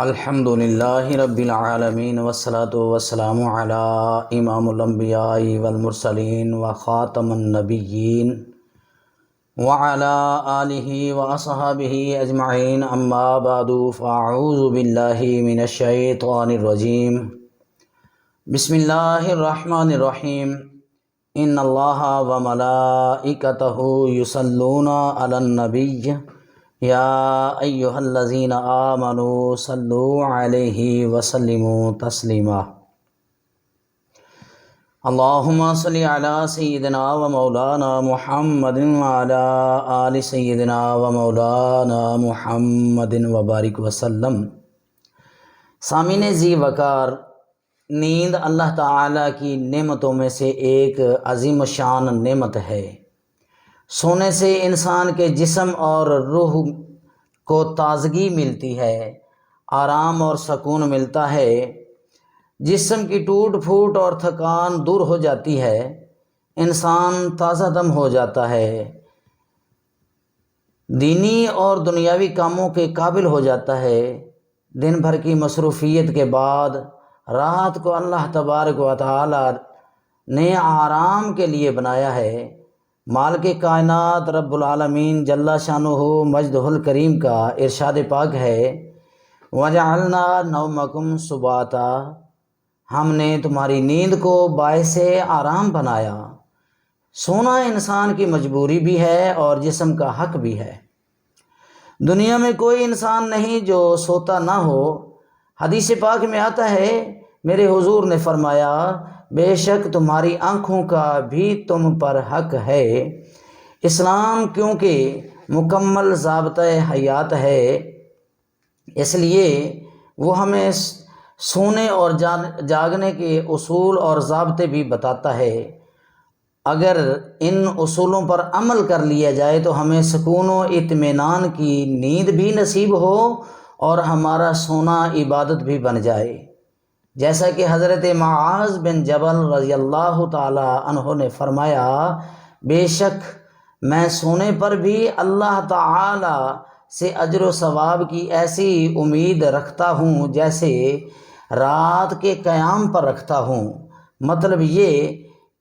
الحمد للہ رب العالمین والصلاة والسلام علی امام الانبیاء والمرسلین وخاتم النبیین وعلی آلہ واصحابہ اجمعین اما بعد فاعوذ باللہ من الشیطان الرجیم بسم اللہ الرحمن الرحیم ان اللہ وملائکتہ یصلون علی النبی یا ایہا الذین آمنوا صلوا علیہ وسلموا تسلیما اللہم صلی علی سیدنا و مولانا محمد وعلی آل سیدنا و مولانا محمد وبارک وسلم۔ سامعین ذی وقار، نیند اللہ تعالیٰ کی نعمتوں میں سے ایک عظیم شان نعمت ہے۔ سونے سے انسان کے جسم اور روح کو تازگی ملتی ہے، آرام اور سکون ملتا ہے، جسم کی ٹوٹ پھوٹ اور تھکان دور ہو جاتی ہے، انسان تازہ دم ہو جاتا ہے، دینی اور دنیاوی کاموں کے قابل ہو جاتا ہے۔ دن بھر کی مصروفیت کے بعد رات کو اللہ تبارک و تعالی نے آرام کے لیے بنایا ہے۔ مالک کائنات رب العالمین جل شانہ مجدہ الکریم کا ارشاد پاک ہے، وَجَعَلْنَا نَوْمَكُمْ سُبَاتًا، ہم نے تمہاری نیند کو باعث آرام بنایا۔ سونا انسان کی مجبوری بھی ہے اور جسم کا حق بھی ہے۔ دنیا میں کوئی انسان نہیں جو سوتا نہ ہو۔ حدیث پاک میں آتا ہے، میرے حضور نے فرمایا، بے شک تمہاری آنکھوں کا بھی تم پر حق ہے۔ اسلام کیونکہ مکمل ضابطۂ حیات ہے، اس لیے وہ ہمیں سونے اور جاگنے کے اصول اور ضابطے بھی بتاتا ہے۔ اگر ان اصولوں پر عمل کر لیا جائے تو ہمیں سکون و اطمینان کی نیند بھی نصیب ہو اور ہمارا سونا عبادت بھی بن جائے۔ جیسا کہ حضرت معاذ بن جبل رضی اللہ تعالی عنہ نے فرمایا، بے شک میں سونے پر بھی اللہ تعالی سے اجر و ثواب کی ایسی امید رکھتا ہوں جیسے رات کے قیام پر رکھتا ہوں۔ مطلب یہ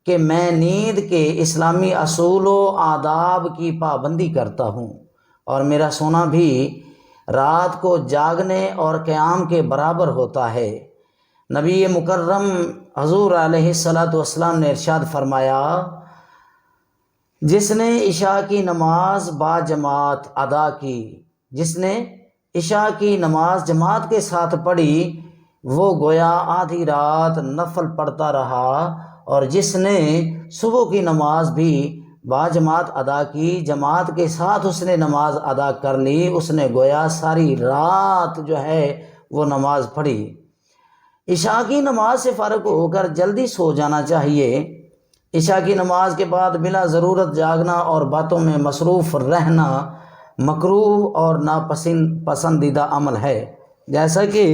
کہ میں نیند کے اسلامی اصول و آداب کی پابندی کرتا ہوں اور میرا سونا بھی رات کو جاگنے اور قیام کے برابر ہوتا ہے۔ نبی مکرم حضور علیہ السلام نے ارشاد فرمایا، جس نے عشاء کی نماز با جماعت ادا کی، جس نے عشاء کی نماز جماعت کے ساتھ پڑھی، وہ گویا آدھی رات نفل پڑھتا رہا، اور جس نے صبح کی نماز بھی با جماعت ادا کی، جماعت کے ساتھ اس نے نماز ادا کر لی، اس نے گویا ساری رات جو ہے وہ نماز پڑھی۔ عشاء کی نماز سے فارغ ہو کر جلدی سو جانا چاہیے۔ عشاء کی نماز کے بعد بلا ضرورت جاگنا اور باتوں میں مصروف رہنا مکروہ اور ناپسندیدہ عمل ہے۔ جیسا کہ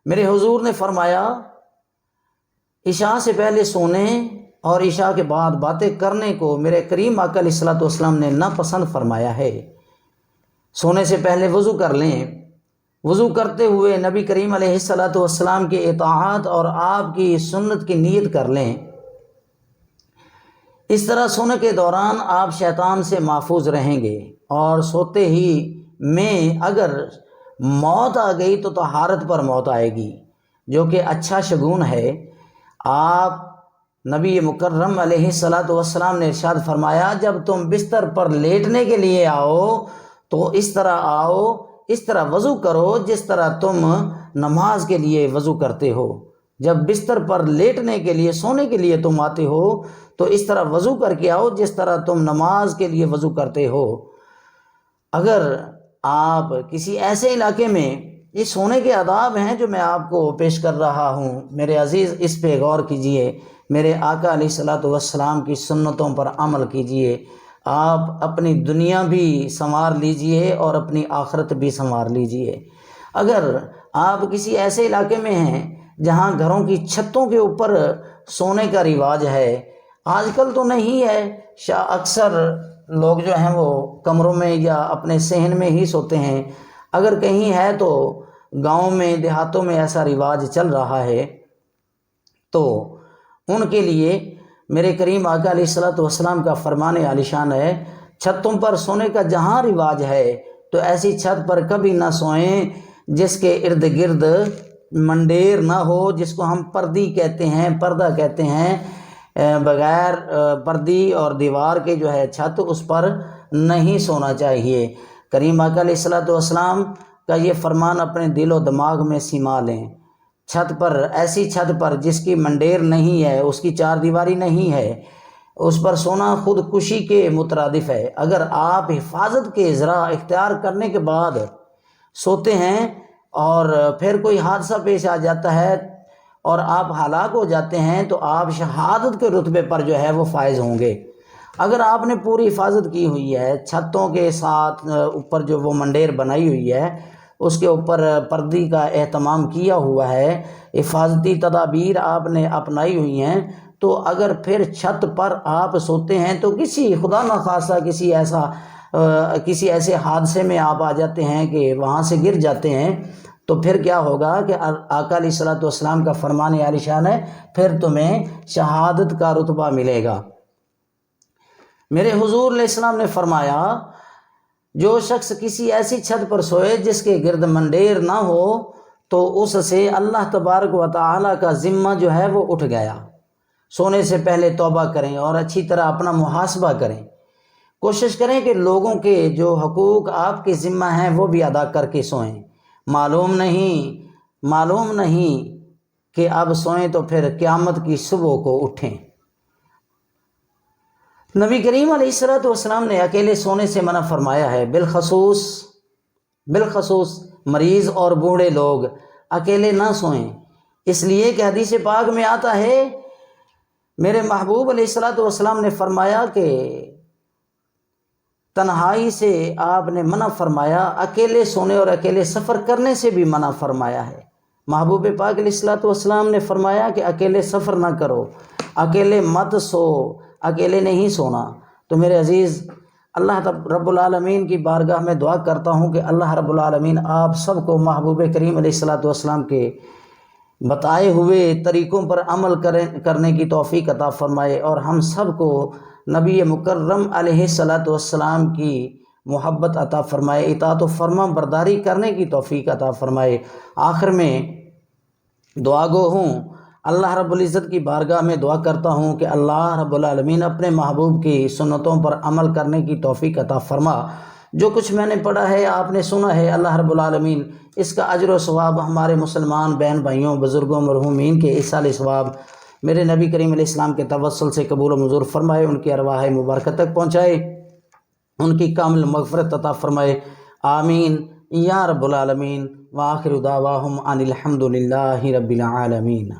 میرے حضور نے فرمایا، عشاء سے پہلے سونے اور عشاء کے بعد باتیں کرنے کو میرے کریم آقا علیہ الصلوۃ والسلام نے ناپسند فرمایا ہے۔ سونے سے پہلے وضو کر لیں۔ وضو کرتے ہوئے نبی کریم علیہ الصلوۃ والسلام کی اطاعت اور آپ کی سنت کی نیت کر لیں۔ اس طرح سونے کے دوران آپ شیطان سے محفوظ رہیں گے، اور سوتے ہی میں اگر موت آ گئی تو طہارت پر موت آئے گی، جو کہ اچھا شگون ہے۔ آپ نبی مکرم علیہ الصلوۃ والسلام نے ارشاد فرمایا، جب تم بستر پر لیٹنے کے لیے آؤ تو اس طرح آؤ، اس طرح وضو کرو جس طرح تم نماز کے لیے وضو کرتے ہو۔ جب بستر پر لیٹنے کے لیے، سونے کے لیے تم آتے ہو تو اس طرح وضو کر کے آؤ جس طرح تم نماز کے لیے وضو کرتے ہو۔ اگر آپ کسی ایسے علاقے میں، یہ سونے کے آداب ہیں جو میں آپ کو پیش کر رہا ہوں، میرے عزیز اس پہ غور کیجئے، میرے آقا علیہ الصلوۃ والسلام کی سنتوں پر عمل کیجئے۔ آپ اپنی دنیا بھی سنوار لیجئے اور اپنی آخرت بھی سنوار لیجئے۔ اگر آپ کسی ایسے علاقے میں ہیں جہاں گھروں کی چھتوں کے اوپر سونے کا رواج ہے، آج کل تو نہیں ہے، اکثر لوگ جو ہیں وہ کمروں میں یا اپنے صحن میں ہی سوتے ہیں۔ اگر کہیں ہے تو گاؤں میں دیہاتوں میں ایسا رواج چل رہا ہے تو ان کے لیے میرے کریم آقا علیہ الصلوۃ والسلام کا فرمان عالی شان ہے، چھتوں پر سونے کا جہاں رواج ہے تو ایسی چھت پر کبھی نہ سوئیں جس کے ارد گرد منڈیر نہ ہو، جس کو ہم پردی کہتے ہیں، پردہ کہتے ہیں، بغیر پردی اور دیوار کے جو ہے چھت، اس پر نہیں سونا چاہیے۔ کریم آقا علیہ الصلوۃ والسلام کا یہ فرمان اپنے دل و دماغ میں سما لیں۔ چھت پر، ایسی چھت پر جس کی منڈیر نہیں ہے، اس کی چار دیواری نہیں ہے، اس پر سونا خودکشی کے مترادف ہے۔ اگر آپ حفاظت کے ذرا اختیار کرنے کے بعد سوتے ہیں اور پھر کوئی حادثہ پیش آ جاتا ہے اور آپ ہلاک ہو جاتے ہیں تو آپ شہادت کے رتبے پر جو ہے وہ فائز ہوں گے۔ اگر آپ نے پوری حفاظت کی ہوئی ہے، چھتوں کے ساتھ اوپر جو وہ منڈیر بنائی ہوئی ہے اس کے اوپر پردی کا اہتمام کیا ہوا ہے، حفاظتی تدابیر آپ نے اپنائی ہوئی ہیں، تو اگر پھر چھت پر آپ سوتے ہیں تو کسی خدا نخواستہ کسی ایسے حادثے میں آپ آ جاتے ہیں کہ وہاں سے گر جاتے ہیں، تو پھر کیا ہوگا کہ آقا علیہ الصلوۃ والسلام کا فرمان عالی شان ہے، پھر تمہیں شہادت کا رتبہ ملے گا۔ میرے حضور علیہ السلام نے فرمایا، جو شخص کسی ایسی چھت پر سوئے جس کے گرد منڈیر نہ ہو تو اس سے اللہ تبارک و تعالیٰ کا ذمہ جو ہے وہ اٹھ گیا۔ سونے سے پہلے توبہ کریں اور اچھی طرح اپنا محاسبہ کریں، کوشش کریں کہ لوگوں کے جو حقوق آپ کے ذمہ ہیں وہ بھی ادا کر کے سوئیں۔ معلوم نہیں کہ اب سوئیں تو پھر قیامت کی صبح کو اٹھیں۔ نبی کریم علیہ الصلوۃ والسلام نے اکیلے سونے سے منع فرمایا ہے، بالخصوص مریض اور بوڑھے لوگ اکیلے نہ سوئیں، اس لیے کہ حدیث پاک میں آتا ہے، میرے محبوب علیہ الصلوۃ والسلام نے فرمایا کہ تنہائی سے آپ نے منع فرمایا، اکیلے سونے اور اکیلے سفر کرنے سے بھی منع فرمایا ہے۔ محبوب پاک علیہ الصلوۃ والسلام نے فرمایا کہ اکیلے سفر نہ کرو، اکیلے مت سو، اکیلے نہیں سونا۔ تو میرے عزیز، اللہ رب العالمین کی بارگاہ میں دعا کرتا ہوں کہ اللہ رب العالمین آپ سب کو محبوب کریم علیہ الصلوۃ والسلام کے بتائے ہوئے طریقوں پر عمل کرنے کی توفیق عطا فرمائے، اور ہم سب کو نبی مکرم علیہ الصلوۃ والسلام کی محبت عطا فرمائے، اطاعت و فرما برداری کرنے کی توفیق عطا فرمائے۔ آخر میں دعا گو ہوں، اللہ رب العزت کی بارگاہ میں دعا کرتا ہوں کہ اللہ رب العالمین اپنے محبوب کی سنتوں پر عمل کرنے کی توفیق عطا فرما۔ جو کچھ میں نے پڑھا ہے، آپ نے سنا ہے، اللہ رب العالمین اس کا اجر و ثواب ہمارے مسلمان بہن بھائیوں، بزرگوں، مرحومین کے ایصال ثواب میرے نبی کریم علیہ السلام کے توسل سے قبول و منظور فرمائے، ان کی ارواح مبارکہ تک پہنچائے، ان کی کامل مغفرت عطا فرمائے، آمین یا رب العالمین۔ وآخر دعواہم ان الحمد للہ رب العالمین۔